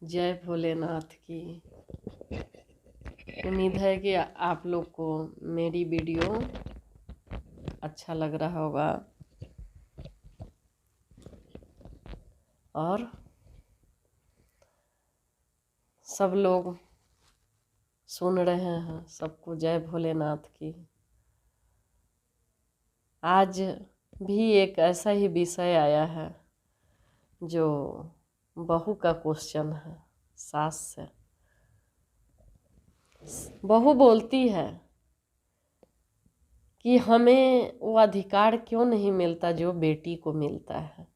जय भोलेनाथ की। उम्मीद है कि आप लोग को मेरी वीडियो अच्छा लग रहा होगा और सब लोग सुन रहे हैं। सबको जय भोलेनाथ की। आज भी एक ऐसा ही विषय आया है जो बहू का क्वेश्चन है। सास से बहू बोलती है कि हमें वो अधिकार क्यों नहीं मिलता जो बेटी को मिलता है,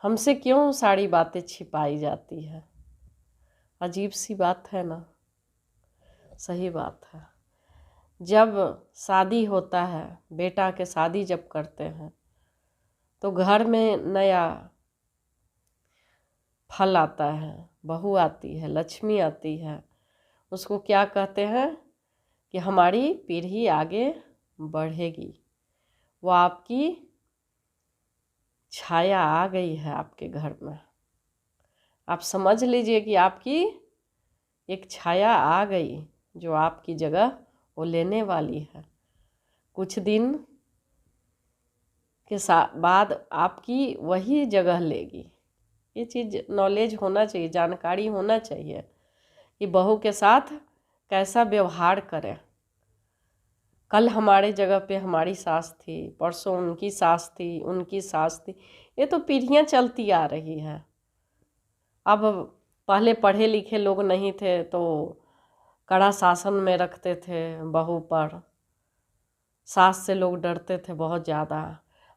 हमसे क्यों सारी बातें छिपाई जाती है। अजीब सी बात है ना। सही बात है। जब शादी होता है, बेटा के शादी जब करते हैं तो घर में नया फल आता है, बहू आती है, लक्ष्मी आती है। उसको क्या कहते हैं कि हमारी पीढ़ी आगे बढ़ेगी। वो आपकी छाया आ गई है आपके घर में। आप समझ लीजिए कि आपकी एक छाया आ गई जो आपकी जगह वो लेने वाली है। कुछ दिन के बाद आपकी वही जगह लेगी। ये चीज़ नॉलेज होना चाहिए, जानकारी होना चाहिए कि बहू के साथ कैसा व्यवहार करें। कल हमारे जगह पे हमारी सास थी, परसों उनकी सास थी, उनकी सास थी। ये तो पीढ़ियाँ चलती आ रही है। अब पहले पढ़े लिखे लोग नहीं थे तो कड़ा शासन में रखते थे बहू पर। सास से लोग डरते थे बहुत ज़्यादा।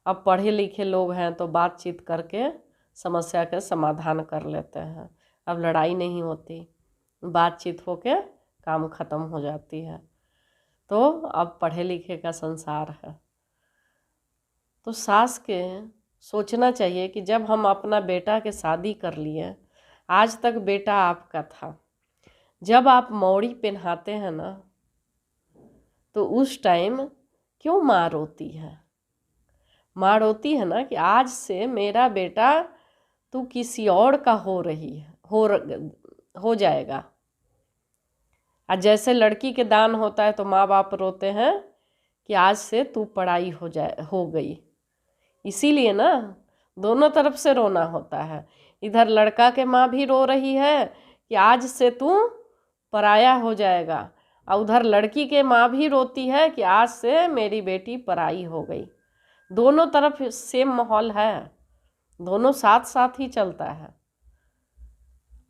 अब पढ़े लिखे लोग हैं तो बातचीत करके समस्या के समाधान कर लेते हैं। अब लड़ाई नहीं होती, बातचीत होके काम ख़त्म हो जाती है। तो अब पढ़े लिखे का संसार है। तो सास के सोचना चाहिए कि जब हम अपना बेटा के शादी कर लिए, आज तक बेटा आपका था, जब आप मौड़ी पहनाते हैं ना तो उस टाइम क्यों माँ रोती है। माँ रोती है ना कि आज से मेरा बेटा तू किसी और का हो रही है, हो जाएगा। आज जैसे लड़की के दान होता है तो माँ बाप रोते हैं कि आज से तू पढ़ाई हो गई। इसीलिए ना दोनों तरफ से रोना होता है। इधर लड़का के माँ भी रो रही है कि आज से तू पराया हो जाएगा, और उधर लड़की के माँ भी रोती है कि आज से मेरी बेटी पराई हो गई। दोनों तरफ सेम माहौल है, दोनों साथ साथ ही चलता है।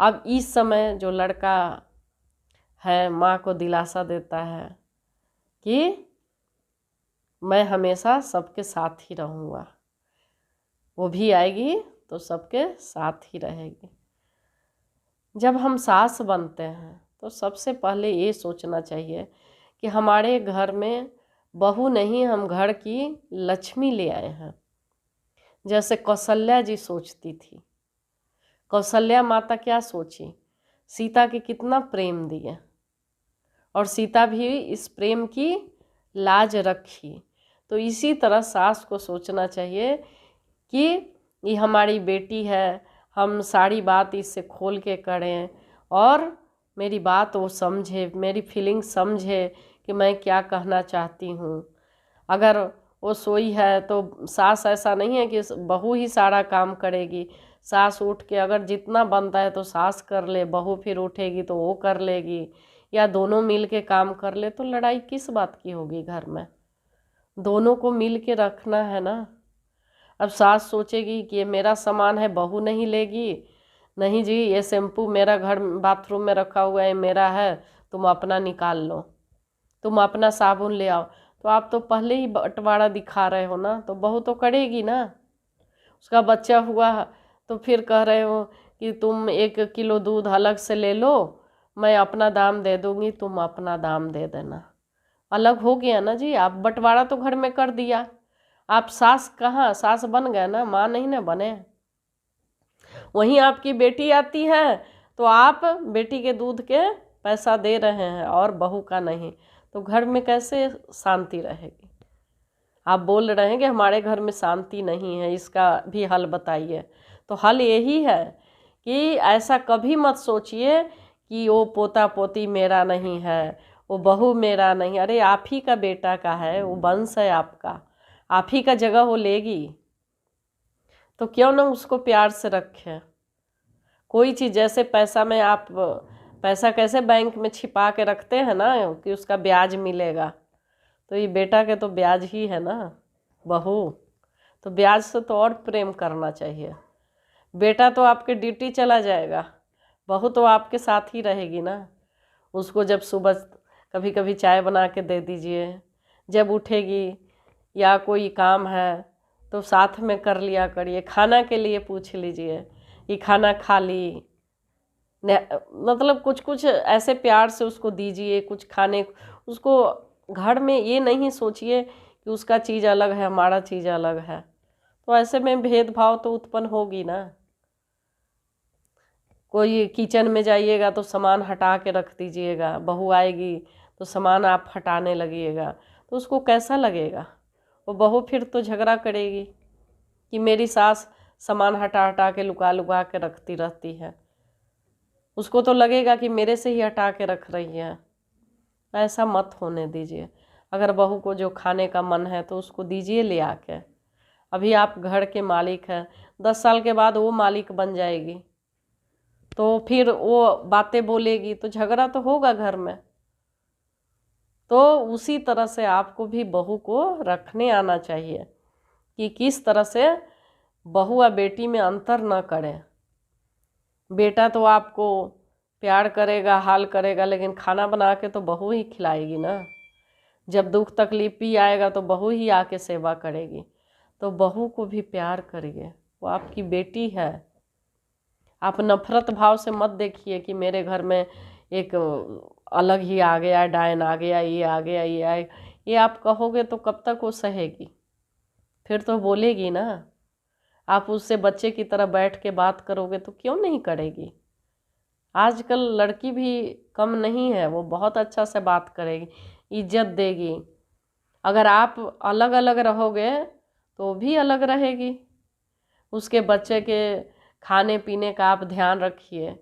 अब इस समय जो लड़का है माँ को दिलासा देता है कि मैं हमेशा सबके साथ ही रहूँगा, वो भी आएगी तो सबके साथ ही रहेगी। जब हम सास बनते हैं तो सबसे पहले ये सोचना चाहिए कि हमारे घर में बहू नहीं, हम घर की लक्ष्मी ले आए हैं। जैसे कौशल्या जी सोचती थी। कौशल्या माता क्या सोची, सीता के कितना प्रेम दिए और सीता भी इस प्रेम की लाज रखी। तो इसी तरह सास को सोचना चाहिए कि ये हमारी बेटी है, हम सारी बात इससे खोल के करें और मेरी बात वो समझे, मेरी फीलिंग समझे कि मैं क्या कहना चाहती हूँ। अगर वो सोई है तो सास ऐसा नहीं है कि बहू ही सारा काम करेगी। सास उठ के अगर जितना बनता है तो सास कर ले, बहू फिर उठेगी तो वो कर लेगी, या दोनों मिल के काम कर ले, तो लड़ाई किस बात की होगी घर में। दोनों को मिल के रखना है ना। अब सास सोचेगी कि ये मेरा सामान है, बहू नहीं लेगी, नहीं जी ये शैम्पू मेरा घर बाथरूम में रखा हुआ है, मेरा है, तुम अपना निकाल लो, तुम अपना साबुन ले आओ। तो आप तो पहले ही बंटवारा दिखा रहे हो ना, तो बहू तो करेगी ना। उसका बच्चा हुआ तो फिर कह रहे हो कि तुम 1 किलो दूध अलग से ले लो, मैं अपना दाम दे दूंगी, तुम अपना दाम दे देना। अलग हो गया ना जी। आप बंटवारा तो घर में कर दिया, आप सास कहाँ, सास बन गए ना, माँ नहीं ना बने। वहीं आपकी बेटी आती है तो आप बेटी के दूध के पैसा दे रहे हैं और बहू का नहीं, तो घर में कैसे शांति रहेगी। आप बोल रहे हैं कि हमारे घर में शांति नहीं है, इसका भी हल बताइए। तो हल यही है कि ऐसा कभी मत सोचिए कि वो पोता पोती मेरा नहीं है, वो बहू मेरा नहीं। अरे आप ही का बेटा का है, वो वंश है आपका, आप ही का जगह वो लेगी, तो क्यों ना उसको प्यार से रखें। कोई चीज़ जैसे पैसा में आप पैसा कैसे बैंक में छिपा के रखते हैं ना कि उसका ब्याज मिलेगा, तो ये बेटा के तो ब्याज ही है ना। बहू तो ब्याज से तो और प्रेम करना चाहिए। बेटा तो आपके ड्यूटी चला जाएगा, बहू तो आपके साथ ही रहेगी ना। उसको जब सुबह कभी कभी चाय बना के दे दीजिए, जब उठेगी या कोई काम है तो साथ में कर लिया करिए। खाना के लिए पूछ लीजिए कि खाना खा ली, मतलब कुछ कुछ ऐसे प्यार से उसको दीजिए कुछ खाने उसको। घर में ये नहीं सोचिए कि उसका चीज़ अलग है हमारा चीज़ अलग है, तो ऐसे में भेदभाव तो उत्पन्न होगी ना। कोई किचन में जाइएगा तो सामान हटा के रख दीजिएगा, बहू आएगी तो सामान आप हटाने लगिएगा, तो उसको कैसा लगेगा। वो बहू फिर तो झगड़ा करेगी कि मेरी सास सामान हटा हटा के लुका लुका के रखती रहती है। उसको तो लगेगा कि मेरे से ही हटा के रख रही है। ऐसा मत होने दीजिए। अगर बहू को जो खाने का मन है तो उसको दीजिए ले आके। अभी आप घर के मालिक हैं, 10 साल के बाद वो मालिक बन जाएगी तो फिर वो बातें बोलेगी तो झगड़ा तो होगा घर में। तो उसी तरह से आपको भी बहू को रखने आना चाहिए कि किस तरह से बहू या बेटी में अंतर न करें। बेटा तो आपको प्यार करेगा हाल करेगा, लेकिन खाना बना के तो बहू ही खिलाएगी ना। जब दुख तकलीफ भी आएगा तो बहू ही आके सेवा करेगी। तो बहू को भी प्यार करिए, वो आपकी बेटी है। आप नफरत भाव से मत देखिए कि मेरे घर में एक अलग ही आ गया, डायन आ गया, ये आ गया, ये आए। ये आप कहोगे तो कब तक वो सहेगी, फिर तो बोलेगी ना। आप उससे बच्चे की तरह बैठ के बात करोगे तो क्यों नहीं करेगी। आजकल लड़की भी कम नहीं है, वो बहुत अच्छा से बात करेगी, इज्जत देगी। अगर आप अलग अलग रहोगे तो भी अलग रहेगी। उसके बच्चे के खाने पीने का आप ध्यान रखिए।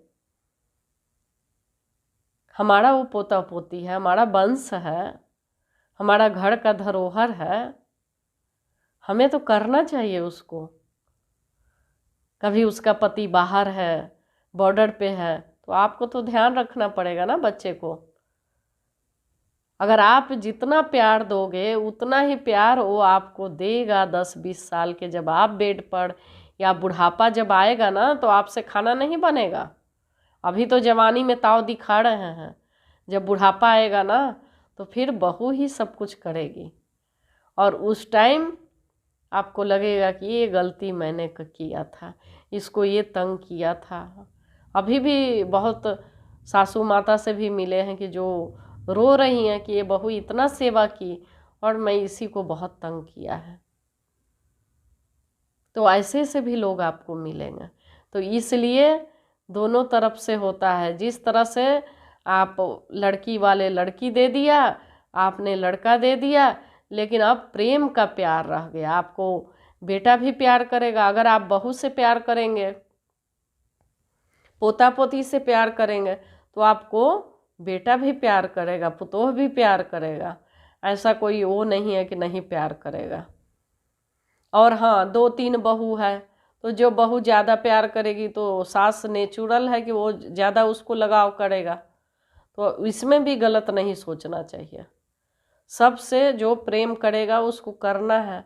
हमारा वो पोता पोती है, हमारा वंश है, हमारा घर का धरोहर है, हमें तो करना चाहिए उसको। कभी उसका पति बाहर है, बॉर्डर पे है, तो आपको तो ध्यान रखना पड़ेगा ना बच्चे को। अगर आप जितना प्यार दोगे उतना ही प्यार वो आपको देगा 10-20 साल के। जब आप बेड पर या बुढ़ापा जब आएगा ना तो आपसे खाना नहीं बनेगा। अभी तो जवानी में ताव दिखा रहे हैं, जब बुढ़ापा आएगा ना तो फिर बहू ही सब कुछ करेगी। और उस टाइम आपको लगेगा कि ये गलती मैंने किया था, इसको ये तंग किया था। अभी भी बहुत सासू माता से भी मिले हैं कि जो रो रही हैं कि ये बहू इतना सेवा की और मैं इसी को बहुत तंग किया है। तो ऐसे से भी लोग आपको मिलेंगे। तो इसलिए दोनों तरफ से होता है। जिस तरह से आप लड़की वाले लड़की दे दिया, आपने लड़का दे दिया, लेकिन अब प्रेम का प्यार रह गया। आपको बेटा भी प्यार करेगा। अगर आप बहू से प्यार करेंगे, पोता पोती से प्यार करेंगे, तो आपको बेटा भी प्यार करेगा, पुतोह भी प्यार करेगा। ऐसा कोई वो नहीं है कि नहीं प्यार करेगा। और हाँ, 2-3 बहू है तो जो बहू ज़्यादा प्यार करेगी तो सास नेचुरल है कि वो ज़्यादा उसको लगाव करेगा। तो इसमें भी गलत नहीं सोचना चाहिए। सबसे जो प्रेम करेगा उसको करना है।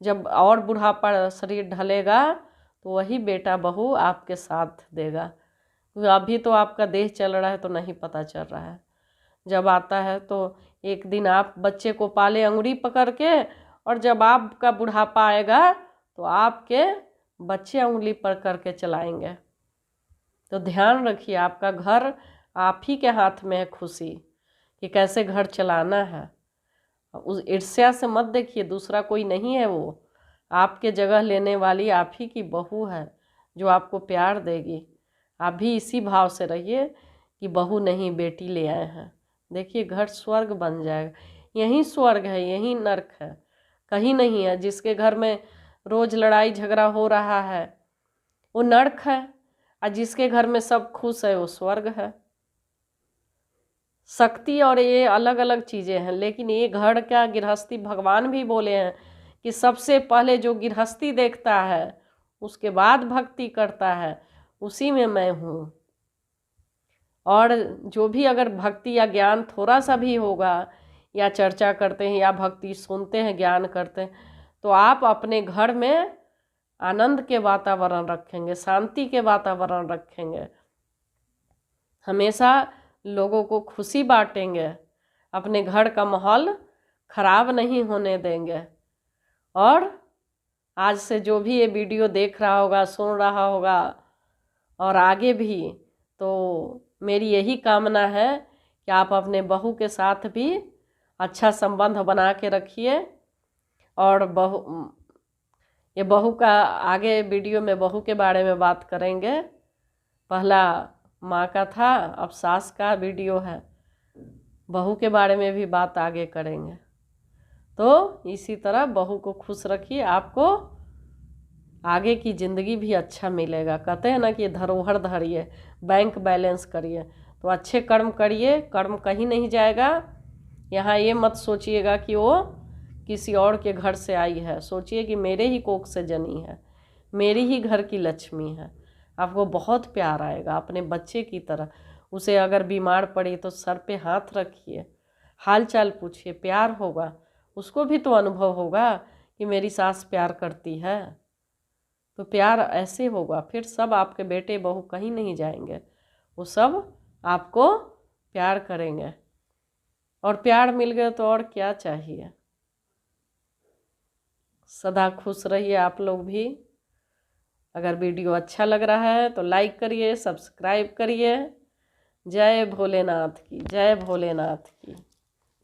जब और बुढ़ापा शरीर ढलेगा तो वही बेटा बहू आपके साथ देगा। अभी तो आपका देह चल रहा है तो नहीं पता चल रहा है। जब आता है तो एक दिन आप बच्चे को पाले अंगुरी पकड़ के, और जब आपका बुढ़ापा आएगा तो आपके बच्चे उंगली पकड़ के चलाएंगे। तो ध्यान रखिए, आपका घर आप ही के हाथ में है खुशी कि कैसे घर चलाना है। उस ईर्ष्या से मत देखिए, दूसरा कोई नहीं है। वो आपके जगह लेने वाली आप ही की बहू है जो आपको प्यार देगी। आप भी इसी भाव से रहिए कि बहू नहीं बेटी ले आए हैं। देखिए घर स्वर्ग बन जाएगा। यही स्वर्ग है, यही नर्क है, कहीं नहीं है। जिसके घर में रोज लड़ाई झगड़ा हो रहा है वो नर्क है। और जिसके घर में सब खुश है वो स्वर्ग है। शक्ति और ये अलग अलग चीज़ें हैं, लेकिन ये घर का गृहस्थी भगवान भी बोले हैं कि सबसे पहले जो गृहस्थी देखता है उसके बाद भक्ति करता है, उसी में मैं हूँ। और जो भी अगर भक्ति या ज्ञान थोड़ा सा भी होगा, या चर्चा करते हैं या भक्ति सुनते हैं, ज्ञान करते हैं, तो आप अपने घर में आनंद के वातावरण रखेंगे, शांति के वातावरण रखेंगे, हमेशा लोगों को खुशी बांटेंगे, अपने घर का माहौल खराब नहीं होने देंगे। और आज से जो भी ये वीडियो देख रहा होगा, सुन रहा होगा, और आगे भी, तो मेरी यही कामना है कि आप अपने बहू के साथ भी अच्छा संबंध बना के रखिए। और ये बहू का आगे वीडियो में बहू के बारे में बात करेंगे। पहला माँ का था, अब सास का वीडियो है, बहू के बारे में भी बात आगे करेंगे। तो इसी तरह बहू को खुश रखिए, आपको आगे की ज़िंदगी भी अच्छा मिलेगा। कहते हैं ना कि धरोहर धरिए, बैंक बैलेंस करिए, तो अच्छे कर्म करिए, कर्म कहीं नहीं जाएगा। यहाँ ये मत सोचिएगा कि वो किसी और के घर से आई है, सोचिए कि मेरे ही कोख से जनी है, मेरी ही घर की लक्ष्मी है। आपको बहुत प्यार आएगा अपने बच्चे की तरह। उसे अगर बीमार पड़ी तो सर पे हाथ रखिए, हाल चाल पूछिए, प्यार होगा, उसको भी तो अनुभव होगा कि मेरी सास प्यार करती है। तो प्यार ऐसे होगा, फिर सब आपके बेटे बहू कहीं नहीं जाएंगे, वो सब आपको प्यार करेंगे। और प्यार मिल गया तो और क्या चाहिए। सदा खुश रहिए आप लोग भी। अगर वीडियो अच्छा लग रहा है तो लाइक करिए, सब्सक्राइब करिए। जय भोलेनाथ की, जय भोलेनाथ की।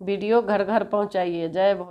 वीडियो घर घर पहुंचाइए। जय भोले।